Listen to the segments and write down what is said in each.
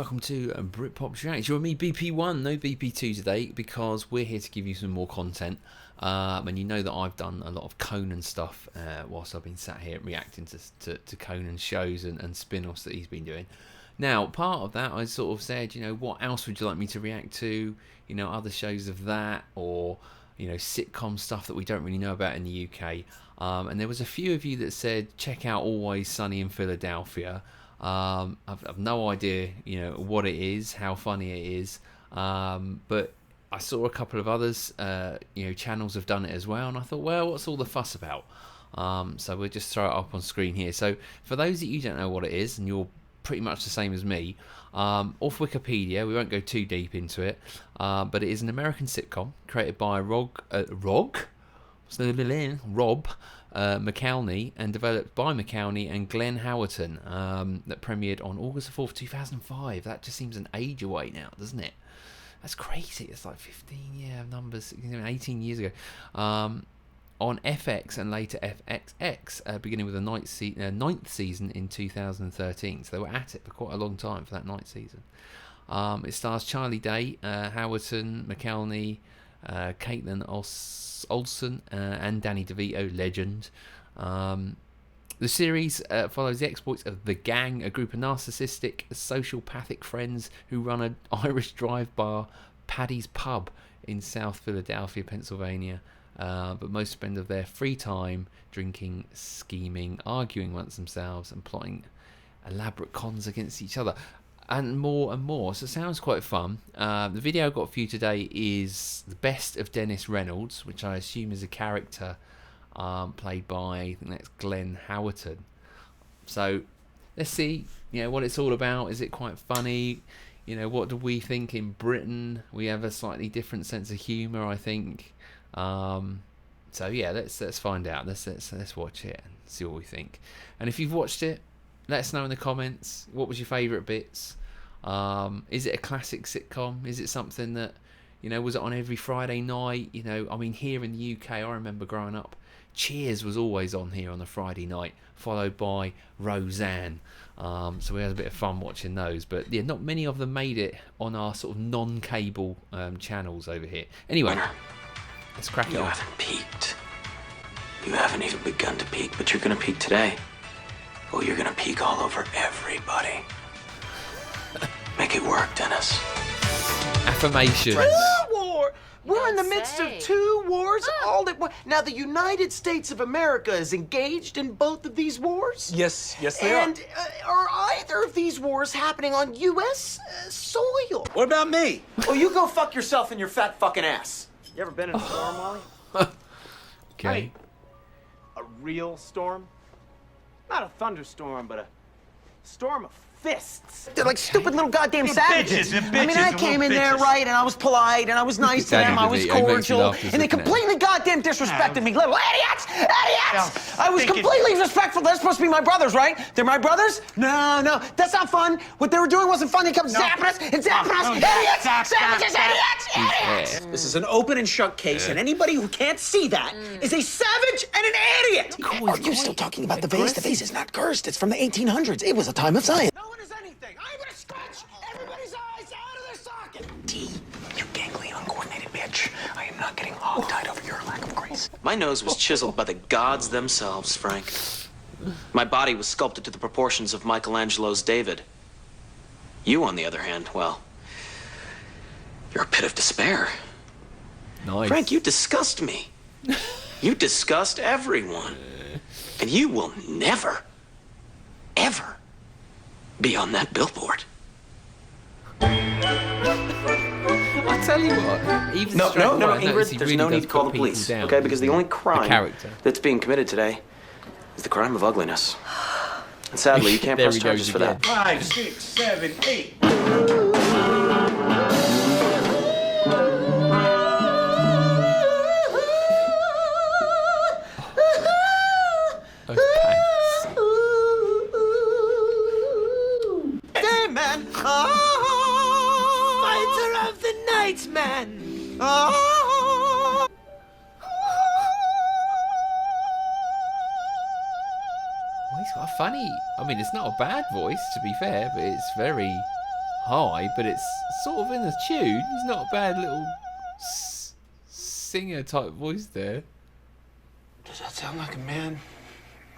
welcome to Britpop Reacts. You're me, BP1, no BP2 today, because we're here to give you some more content. And you know that I've done a lot of Conan stuff whilst I've been sat here reacting to Conan shows and spin-offs that he's been doing. Now, part of that, I sort of said, you know, what else would you like me to react to? You know, other shows of that, or, you know, sitcom stuff that we don't really know about in the UK. And there was a few of you that said, check out Always Sunny in Philadelphia. I've no idea, you know, what it is, how funny it is, but I saw a couple of others, you know, channels have done it as well, and I thought, well, what's all the fuss about? So we'll just throw it up on screen here. So for those that you don't know what it is, and you're pretty much the same as me, off Wikipedia, we won't go too deep into it, but it is an American sitcom created by Rob McElhenney and developed by McElhenney and Glenn Howerton, that premiered on August 4th, 2005. That just seems an age away now, doesn't it? That's crazy. It's like 18 years ago. On FX and later FXX, beginning with the ninth season in 2013. So they were at it for quite a long time for that ninth season. It stars Charlie Day, Howerton, McElhenney, Caitlin Olsen, and Danny DeVito, legend. The series follows the exploits of the Gang, a group of narcissistic, sociopathic friends who run an Irish dive bar, Paddy's Pub, in South Philadelphia, Pennsylvania. But most spend of their free time drinking, scheming, arguing amongst themselves, and plotting elaborate cons against each other. And more and more. So it sounds quite fun. The video I got for you today is the best of Dennis Reynolds, which I assume is a character played by, I think that's Glenn Howerton. So let's see, you know, what it's all about. Is it quite funny? You know, what do we think in Britain? We have a slightly different sense of humour, I think. So yeah, let's find out. Let's watch it and see what we think. And if you've watched it, let us know in the comments. What was your favourite bits? Is it a classic sitcom? Is it something that, you know, was it on every Friday night? You know, I mean, here in the UK, I remember growing up, Cheers was always on here on the Friday night, followed by Roseanne. So we had a bit of fun watching those. But yeah, not many of them made it on our sort of non-cable channels over here. Anyway, let's crack it on. You haven't peaked. You haven't even begun to peak, but you're going to peak today. Oh, you're gonna peek all over everybody. Make it work, Dennis. Affirmation. War! We're in the midst of two wars all at once. Now, the United States of America is engaged in both of these wars? Yes, they are. And are either of these wars happening on U.S. Soil? What about me? Well, you go fuck yourself in your fat fucking ass. You ever been in a storm, Wally? Okay. I mean, a real storm? Not a thunderstorm, but a storm of fists. They're like stupid little goddamn savages. They're bitches, I mean, I came in there, right, and I was polite, and I was nice to them, I was cordial, and they completely goddamn disrespected me. Little idiots! Idiots! I was completely respectful. They're supposed to be my brothers, right? They're my brothers? No, that's not fun. What they were doing wasn't fun. They kept zapping us and zapping us. Idiots! Savages! Idiots! This is an open and shut case, and anybody who can't see that is a savage and an idiot! Are you still talking about the vase? The vase is not cursed. It's from the 1800s. It was a time of science. No one is anything. I'm gonna scratch everybody's eyes out of their socket. D, you gangly, uncoordinated bitch. I am not getting hog-tied over your lack of grace. My nose was chiseled by the gods themselves, Frank. My body was sculpted to the proportions of Michelangelo's David. You, on the other hand, well, you're a pit of despair. Nice. Frank, you disgust me. You disgust everyone. And you will never, ever be on that billboard. I tell you what, even No, straight away, I notice Ingrid, he there's really no does need to call put the police, people down. okay? Because the only The crime character. that's being committed today is the crime of ugliness. And sadly, you can't There press he charges goes for that. 5, 6, 7, 8. Those pants. Day man! Fighter of the night man! Well, he's got a funny. I mean, it's not a bad voice, to be fair, but it's very high, but it's sort of in the tune. He's not a bad little singer type voice there. Does that sound like a man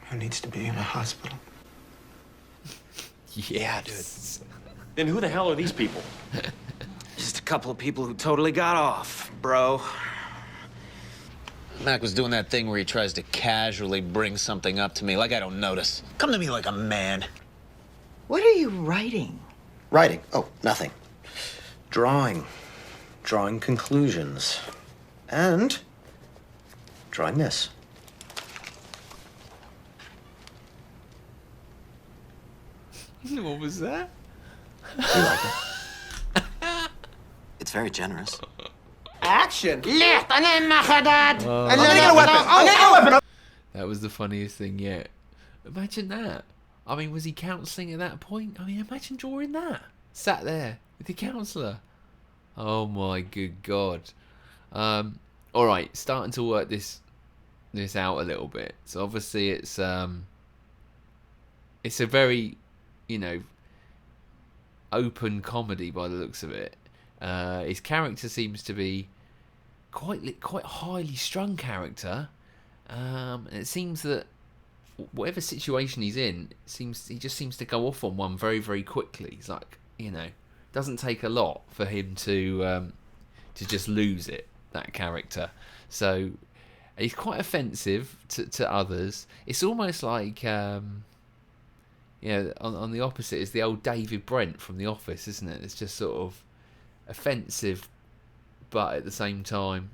who needs to be in a hospital? Yeah, dude. Then who the hell are these people? Just a couple of people who totally got off, bro. Mac was doing that thing where he tries to casually bring something up to me like I don't notice. Come to me like a man. What are you writing? Writing? Oh, nothing. Drawing. Drawing conclusions. And drawing this. What was that? You like it? It's very generous. Action! That was the funniest thing yet. Imagine that. I mean, was he counselling at that point? I mean, imagine drawing that. Sat there with the counsellor. Oh my good God. Alright, starting to work this out a little bit. So obviously it's a very, you know, open comedy by the looks of it. His character seems to be quite highly strung character. And it seems that whatever situation he's in, he just seems to go off on one very, very quickly. He's like, you know, doesn't take a lot for him to just lose it, that character. So he's quite offensive to others. It's almost like, on the opposite is the old David Brent from The Office, isn't it? It's just sort of offensive, but at the same time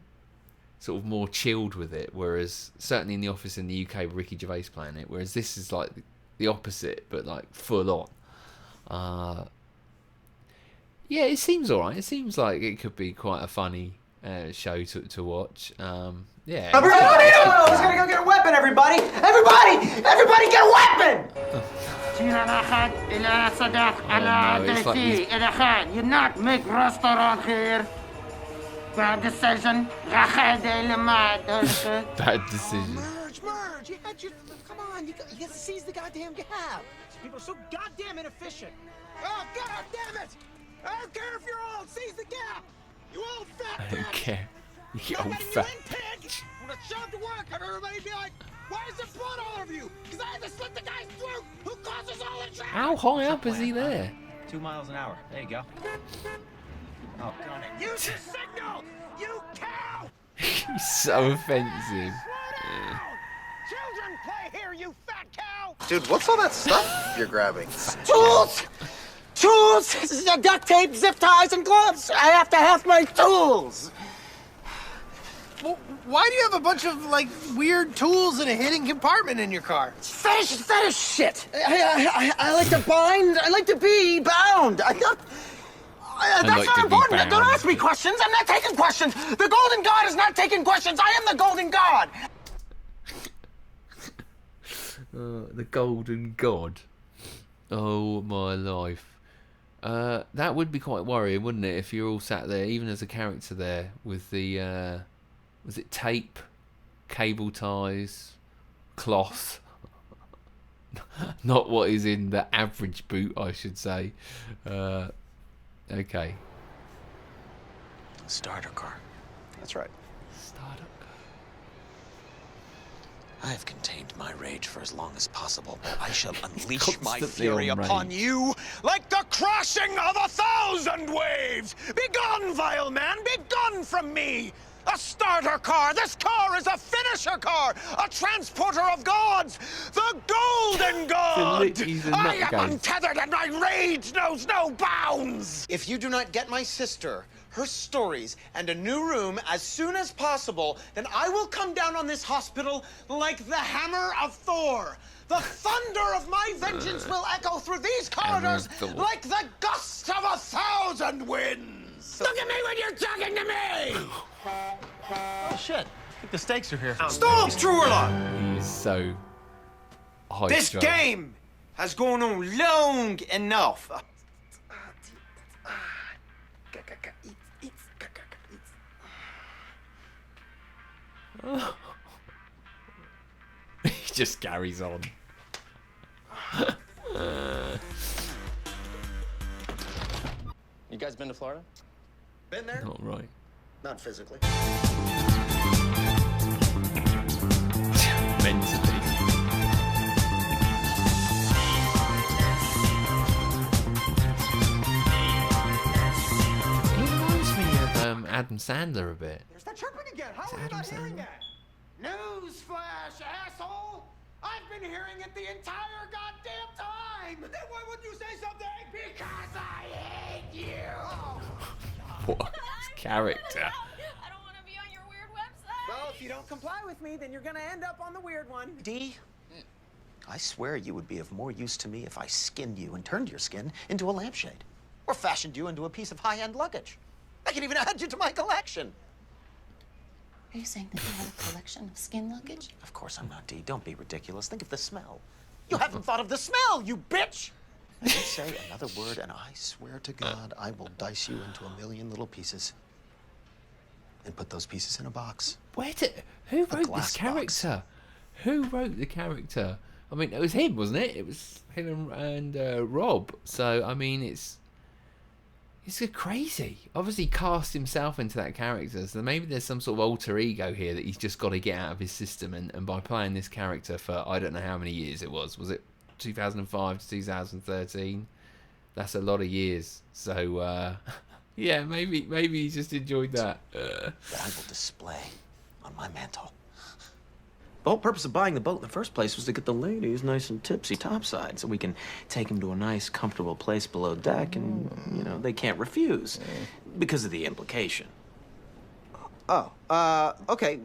sort of more chilled with it, whereas certainly in The Office in the UK with Ricky Gervais playing it, whereas this is like the opposite, but like full on. Yeah, it seems alright. It seems like it could be quite a funny show to watch. Yeah. Everybody, I was gonna go get a weapon, everybody! Everybody get a weapon! You not make restaurant here. Bad decision. Bad decision. Merge. You had your... Come on, you got to seize the goddamn gap. People are so goddamn inefficient. Oh, God damn it! I don't care if you're old. Seize the gap. You old fat I don't bitch. care. You Don't old let fat you in, pig. I'm gonna show up to work. Have everybody be like, "Why is there blood all over you?" Because I had to slit the guy's throat. Who causes all the traffic? How high up is he there? 2 miles an hour. There you go. Oh, God. Use your signal, you cow! He's so offensive. Slow down! Children play here, you fat cow! Dude, what's all that stuff you're grabbing? Tools! Duct tape, zip ties, and gloves! I have to have my tools! Well, why do you have a bunch of, like, weird tools in a hidden compartment in your car? Fetish shit! I like to bind, I like to be bound. That's like not to be important. Don't bound. ask me questions. I'm not taking questions. The Golden God is not taking questions. I am the Golden God. The Golden God. Oh my life. That would be quite worrying, wouldn't it, if you're all sat there, even as a character there, with the was it tape, cable ties, cloth? Not what is in the average boot, I should say. Okay. Starter car. That's right. Startup. I have contained my rage for as long as possible, but I shall unleash my Constantly fury on upon rage. you like the crashing of 1,000 waves! Begone, vile man! Begone from me! A starter car! This car is a finisher car! A transporter of gods! The Golden God! He's a I am nutcase. untethered and my rage knows no bounds! If you do not get my sister, her stories, and a new room as soon as possible, then I will come down on this hospital like the hammer of Thor. The thunder of my vengeance will echo through these corridors like the gust of 1,000 winds. Look at me when you're talking to me! Oh, shit. I think the stakes are here. Stop, true or not? He's so high This strung. game has gone on long enough. He just carries on. You guys been to Florida? Been there? Not right. Not physically. Mentally. He reminds me of Adam Sandler a bit. There's that chirping again. How are you not hearing that? Newsflash, asshole! I've been hearing it the entire goddamn time! But then why wouldn't you say something? Because I hate you! What character? I don't want to be on your weird website. Well, if you don't comply with me, then you're gonna end up on the weird one. D, I swear you would be of more use to me if I skinned you and turned your skin into a lampshade. Or fashioned you into a piece of high-end luggage. I can even add you to my collection. Are you saying that you have a collection of skin luggage? Of course I'm not, D. Don't be ridiculous. Think of the smell. You haven't thought of the smell, you bitch! You say another word, and I swear to God, I will dice you into a million little pieces. And put those pieces in a box. Who wrote this character? Who wrote the character? I mean, it was him, wasn't it? It was him and Rob. So, I mean, it's crazy. Obviously, he cast himself into that character. So maybe there's some sort of alter ego here that he's just got to get out of his system. And by playing this character for I don't know how many years it was it 2005 to 2013? That's a lot of years. So, yeah, maybe he just enjoyed that. That I will display on my mantle. The whole purpose of buying the boat in the first place was to get the ladies nice and tipsy topside so we can take them to a nice, comfortable place below deck and, you know, they can't refuse because of the implication. Oh, okay.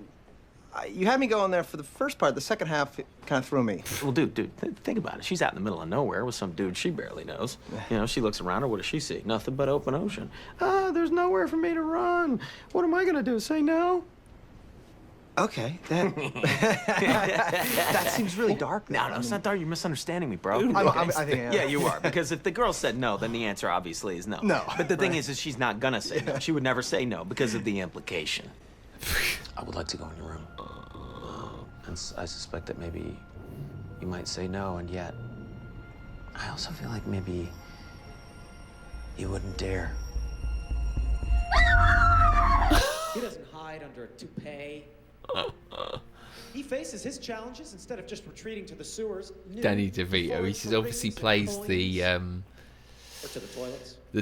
You had me going there for the first part. The second half kind of threw me. Well, dude, think about it. She's out in the middle of nowhere with some dude she barely knows. You know, she looks around her. What does she see? Nothing but open ocean. There's nowhere for me to run. What am I going to do? Say no? Okay, that that seems really dark. No, it's not dark. You're misunderstanding me, bro. I think I am. Yeah, you are. Because if the girl said no, then the answer obviously is no. No. But the thing is she's not gonna say no. She would never say no because of the implication. I would like to go in your room. And I suspect that maybe you might say no, and yet I also feel like maybe you wouldn't dare. He doesn't hide under a toupee. He faces his challenges instead of just retreating to the sewers. Danny DeVito. He obviously plays the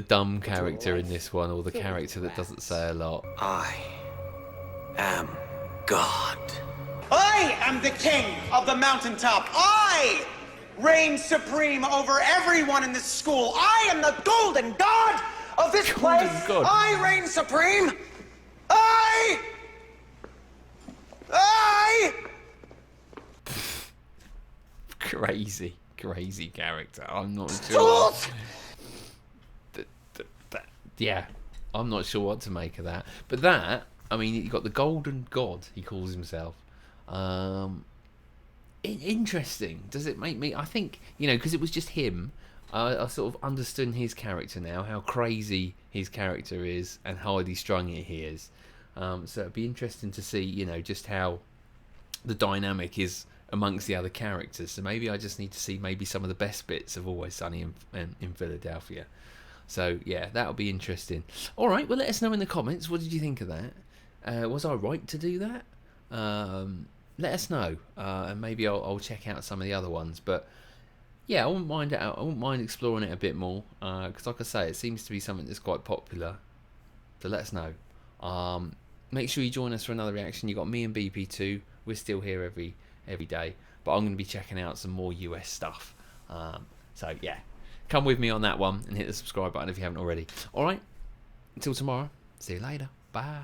dumb character in this one, or the character that doesn't say a lot. I am God. I am the king of the mountaintop. I reign supreme over everyone in this school. I am the golden god of this place. God. I reign supreme. I. Crazy character. I'm not sure. Yeah, I'm not sure what to make of that. But that, I mean, you got the golden god, he calls himself. Interesting. Does it make me? I think, you know, because it was just him. I sort of understood his character now, how crazy his character is, and how highly strung he is. So it'd be interesting to see, you know, just how the dynamic is amongst the other characters. So maybe I just need to see maybe some of the best bits of Always Sunny in Philadelphia. So yeah, that'll be interesting. All right, well, let us know in the comments. What did you think of that? Was I right to do that? Let us know, and maybe I'll check out some of the other ones. But yeah, I wouldn't mind it. I wouldn't mind exploring it a bit more, because like I say, it seems to be something that's quite popular. So let us know. Make sure you join us for another reaction. You got me and BP2. We're still here every day, but I'm going to be checking out some more US stuff. So yeah, come with me on that one and hit the subscribe button if you haven't already. All right, until tomorrow. See you later. Bye.